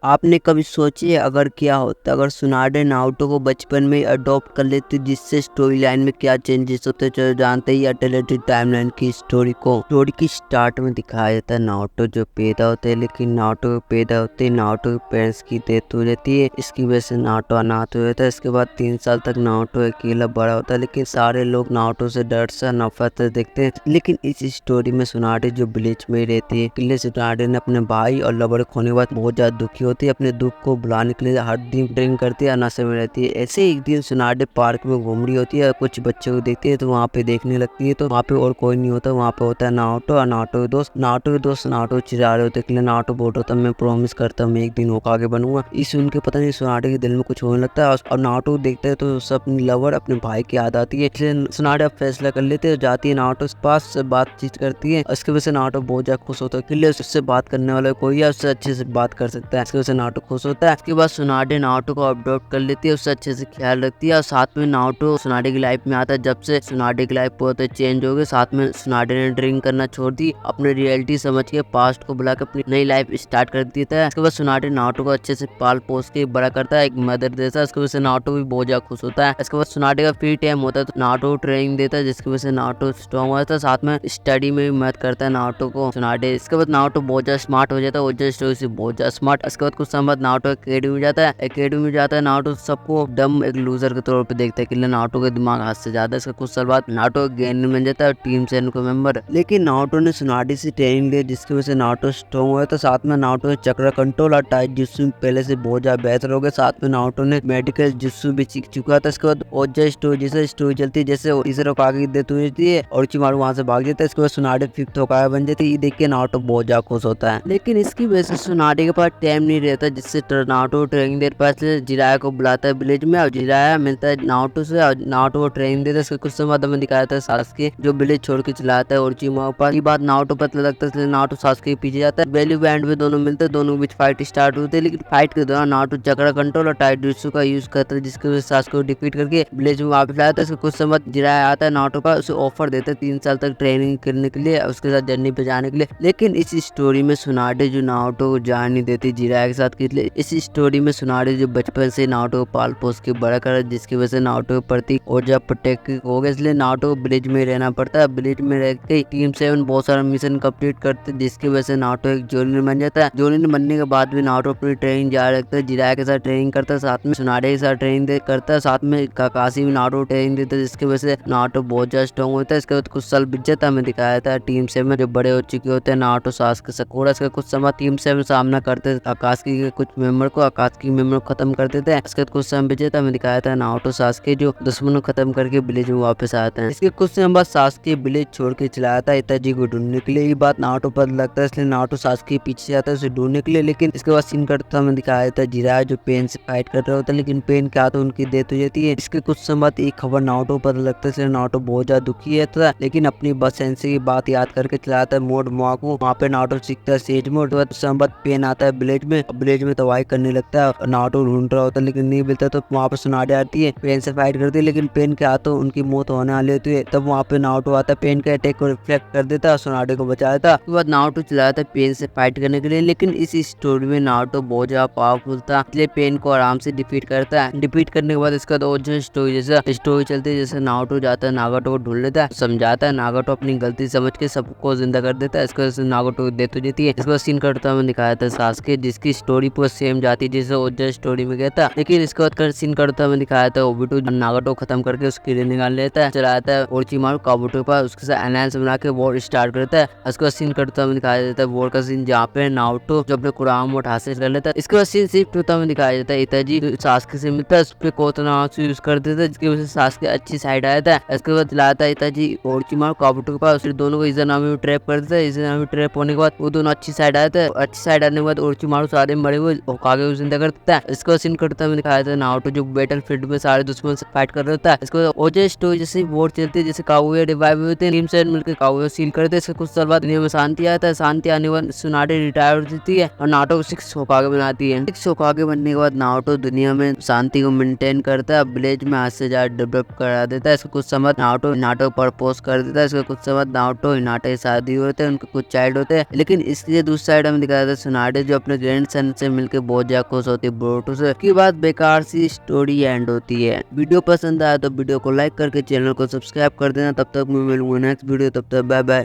आपने कभी सोची है अगर क्या होता अगर सुनाडे नारुतो को बचपन में ही अडॉप्ट कर लेते, जिससे स्टोरी लाइन में क्या चेंजेस होते? चलो जानते ही अल्टरनेटिव टाइमलाइन की स्टोरी को। स्टोरी की स्टार्ट में दिखाया जाता है नारुतो जो पैदा होते हैं, लेकिन नारुतो पैदा होते ही नारुतो के पेरेंट्स की डेथ हो जाती है। इसकी वजह से नारुतो अनाथ हो जाता है। इसके बाद 3 साल तक नारुतो अकेला बड़ा होता है, लेकिन सारे लोग नारुतो से डर सा नफरत से देखते हैं। लेकिन इस स्टोरी में सुनाडे जो विलेज में रहती है, इसलिए सुनाडे ने अपने भाई और लवर खोने के बाद बहुत ज्यादा दुखी होती है। अपने दुख को भुलाने के लिए हर दिन ड्रिंक करती है, नशे में रहती है। ऐसे ही एक दिन सुनाडे पार्क में घूम रही होती है, कुछ बच्चों को देखती है तो वहाँ पे देखने लगती है। तो वहाँ पे और कोई नहीं होता, वहाँ पे होता है नारुतो और नारुतो के दोस्त। नारुतो चिढ़ा रहे होते हैं, नारुतो बोल रहा था मैं प्रॉमिस करता हूँ मैं एक दिन होकागे बनूंगा। इस सुन के पता नहीं सुनाडे के दिल में कुछ होने लगता है और नारुतो देखता है तो सब अपनी लवर अपने भाई की याद आती है। इसलिए सुनाडे अब फैसला कर लेते है, जाती है नारुतो के पास से बातचीत करती है। इसकी वजह से नारुतो बहुत ज्यादा खुश होता है, उससे बात करने वाला कोई है, उससे अच्छे से बात कर सकता है। इसकी वजह से नारुतो खुश होता है। इसके बाद सुनाडे नारुतो को अडॉप्ट कर लेती है, उससे अच्छे से ख्याल रखती है और साथ में नारुतो सुनाडे की लाइफ में आता है। जब से सुनाडे की लाइफ बहुत चेंज हो गई, साथ में सुनाडे ने ड्रिंक करना छोड़ दी, अपने रियलिटी समझ के पास्ट को बुला के अपनी नई लाइफ स्टार्ट कर देता है। इसके बाद सुनाडे नारुतो को अच्छे से पाल पोस के बड़ा करता है, एक मदर जैसा। इसकी वजह से नारुतो भी बहुत ज्यादा खुश होता है। इसके बाद सुनाडे का फ्री टाइम होता है तो नारुतो ट्रेनिंग देता है, जिसकी वजह से नारुतो स्ट्रॉन्ग हो जाता है। साथ में स्टडी में भी मदद करता है नारुतो को सुनाडे। इसके बाद नारुतो बहुत ज्यादा स्मार्ट हो जाता है, ओजा स्टोरी से बहुत ज्यादा स्मार्ट। इसके बाद कुछ समय बाद नारुतो अकेडमी में जाता है। नारुतो सबको डम एक लूजर के तौर पे देखता है कि नारुतो का दिमाग हाथ से ज्यादा है। इसका कुछ साल बाद नारुतो गेन बन जाता है, टीम 7 का मेंबर। लेकिन नारुतो ने सुनाडे से ट्रेनिंग ली, जिसकी वजह से नारुतो स्ट्रॉन्ग हुआ था। साथ में नारुतो ने चक्र कंट्रोल और टाइट जित्सु पहले से बहुत ज्यादा बेहतर हो गया। साथ में नारुतो ने मेडिकल जित्सु भी सीख चुका था। इसके बाद ओजा स्टोरी जैसे स्टोरी चलती है, जैसे तीसरे होकागे की डेथ हुई है और ओरोचिमारू वहां से भाग जाता है। इसके बाद सुनाडे 5th होकागे बन जाती है। ये देख के नारुतो बहुत ज्यादा खुश होता है, लेकिन इसकी वजह से सुनाडे के पास टाइम नहीं रहता, जिससे नारुतो ट्रेनिंग देर पास जिराया को बुलाता है विलेज में और जिराया मिलता है नारुतो से और नारुतो को ट्रेनिंग देता है। इसके कुछ समय बाद हमें दिखाया था सासुके जो विलेज छोड़ के चलाता है ओरोचिमारू के पास। ये बात नारुतो पता लगता है, इसलिए नारुतो सासुके के पीछे जाता है। वैल्यू बैंड में दोनों मिलते हैं, दोनों के बीच फाइट स्टार्ट होती है। लेकिन फाइट के दौरान नारुतो चक्र कंट्रोल और टाइट जित्सु का यूज करता है, जिसकी वजह से सासुके को डिफीट करके विलेज में वापस लाता है। इसके कुछ समय बाद जिराया आता है नारुतो का, उसे ऑफर देता है 3 साल तक ट्रेनिंग करने के लिए, उसके साथ जर्नी पे जाने के लिए। लेकिन इस स्टोरी में सुनाडे जो नारुतो को जान नहीं देती जिराया के साथ, इसलिए इस स्टोरी में सुनाडे जो बचपन से नारुतो को पाल पोस के बड़ा कर, जिसकी वजह से नारुतो के प्रति ओजा प्रोटेक्टिव हो गया। इसलिए नारुतो को विलेज में रहना पड़ता है। विलेज में रह के टीम 7 बहुत सारा मिशन कंप्लीट करते हैं, जिसकी वजह से नारुतो एक जोनिन बन जाता है। जोनिन बनने के बाद भी नारुतो अपनी ट्रेनिंग जारी रखता है, जिराया के साथ ट्रेनिंग करता है, साथ में सुनाडे के साथ ट्रेनिंग करता है, साथ में काकाशी भी नारुतो ट्रेनिंग देता है, जिसकी वजह से नारुतो बहुत ज्यादा स्ट्रॉन्ग होता है। इसके बाद कुछ साल बीत जाता है, हमें दिखाया था टीम 7 जो बड़े हो चुके होते हैं नारुतो सासुके साकुरा। इसके कुछ समय टीम 7 सामना करते हैं आकात्सुकी के कुछ मेंबर को, आकात्सुकी मेंबर को खत्म कर देते हैं। इसके बाद कुछ समय बीत जाता है, हमें दिखाया था नारुतो सासुके जो दुश्मनों को खत्म करके विलेज में वापस आते हैं। इसके कुछ समय बाद सासुके विलेज छोड़ के चला आता है इताजी को ढूंढने के लिए। ये बात नारुतो पता लगता है, इसलिए नारुतो सासुके पीछे जाता है उसे ढूंढने के लिए। लेकिन इसके बाद सीन करता हमें दिखाया था जिराया जो पेन से फाइट कर रहा होता है, लेकिन पेन के हाथों उनकी डेथ हो जाती है। इसके कुछ समय बाद एक खबर नारुतो पता लगता है, इसलिए नारुतो बहुत ज्यादा दुखी है था, लेकिन अपनी बस सेंसे की बात याद करके चलाता है मोड मोआको। वहाँ पे नारुतो सीखता है सेज मोड। तो समय बाद पेन आता है विलेज में दवाई करने लगता है और नारुतो ढूंढ रहा होता है, लेकिन नहीं मिलता। तो वहाँ पे सुनाडे आती है, पेन से फाइट करती है, लेकिन पेन के हाथों उनकी मौत होने वाली होती है। तब वहाँ पे नारुतो आता है, पेन के अटैक को रिफ्लेक्ट कर देता है और सुनाडे को बचा देता है। उसके बाद नारुतो चलाता है पेन से फाइट करने के लिए, लेकिन इस स्टोरी में नारुतो बहुत ज्यादा पावरफुल था, इसलिए पेन को आराम से डिफीट करता है। डिफीट करने के बाद इसका जो स्टोरी जैसा स्टोरी चलती है, जैसे नारुतो जाता है नागाटो को ढूंढ लेता है, समझाता है, नागाटो अपनी गलती समझ के सबको जिंदा कर देता है। इसके वजह से नागाटो की डेथ हो जाती है। इसके बाद सीन करता हमें दिखाया था सासुके, जिसकी स्टोरी पूरा सेम जाती है जैसे ओजा स्टोरी में गया था। लेकिन इसके बाद सीन करता हमें दिखाया था ओबिटो नागाटो खत्म करके उसकी रे निकाल लेता है, चलाता है ओरोचिमारू काबुतो के पास, उसके साथ अलायंस बना के वॉर स्टार्ट करता है। उसके बाद सीन करता हमें दिखाया जाता है वॉर का सीन, जहाँ पे नारुतो जो अपने कुरामोट हासिल कर लेता है। इसके बाद सीन शिफ्ट होता हमें दिखाया जाता है इताजी सासुके से मिलता है, उस पे कोतोनामात्सु यूज कर देता है, जिसकी वजह से सासुके अच्छी साइड आया था। इसके बाद चलाता है इताजी ओरोचिमारू काबुतो के पास, फिर दोनों को इज़ानामी में ट्रैप कर देता है। इज़ानामी ट्रैप होने के बाद वो दोनों अच्छी साइड आया था, अच्छी साइड आने के बाद ओरोचिमारू सारे मरे हुए होकागे को जिंदा कर देता है। इसके बाद सीन करता हमें दिखाया था नारुतो जो बैटल फील्ड में सारे दुश्मन से फाइट कर रहा होता है। इसके बाद ओजा स्टोरी जैसे वॉर चलती है, जैसे कागुया रिवाइव होते हैं, टीम 7 मिलकर कागुया सील करते हैं। इसके कुछ साल बाद दुनिया में शांति आता है। शांति आने के बाद सुनाडे रिटायर हो जाती है और नारुतो को 6 होकागे बनाती है। 6 होकागे बनने के बाद नारुतो दुनिया में शांति को मेंटेन करता है, विलेज में आज से ज्यादा डेवलप करा देता है। इसके कुछ समय नारुतो प्रपोज कर देता है। इसके कुछ समय नारुतो हिनाटा की शादी होते हैं, उनके कुछ चाइल्ड होते हैं। लेकिन इसके दूसरी साइड हमें दिखाया था सुनाडे जो अपने ग्रैंड सन से मिलकर बहुत ज्यादा खुश होती है बोरुतो से। उसके बाद बेकार सी स्टोरी एंड होती है। वीडियो पसंद आया तो वीडियो को लाइक करके चैनल को सब्सक्राइब कर देना। तब तक मैं मिलूंगा नेक्स्ट वीडियो, तब तक बाय बाय।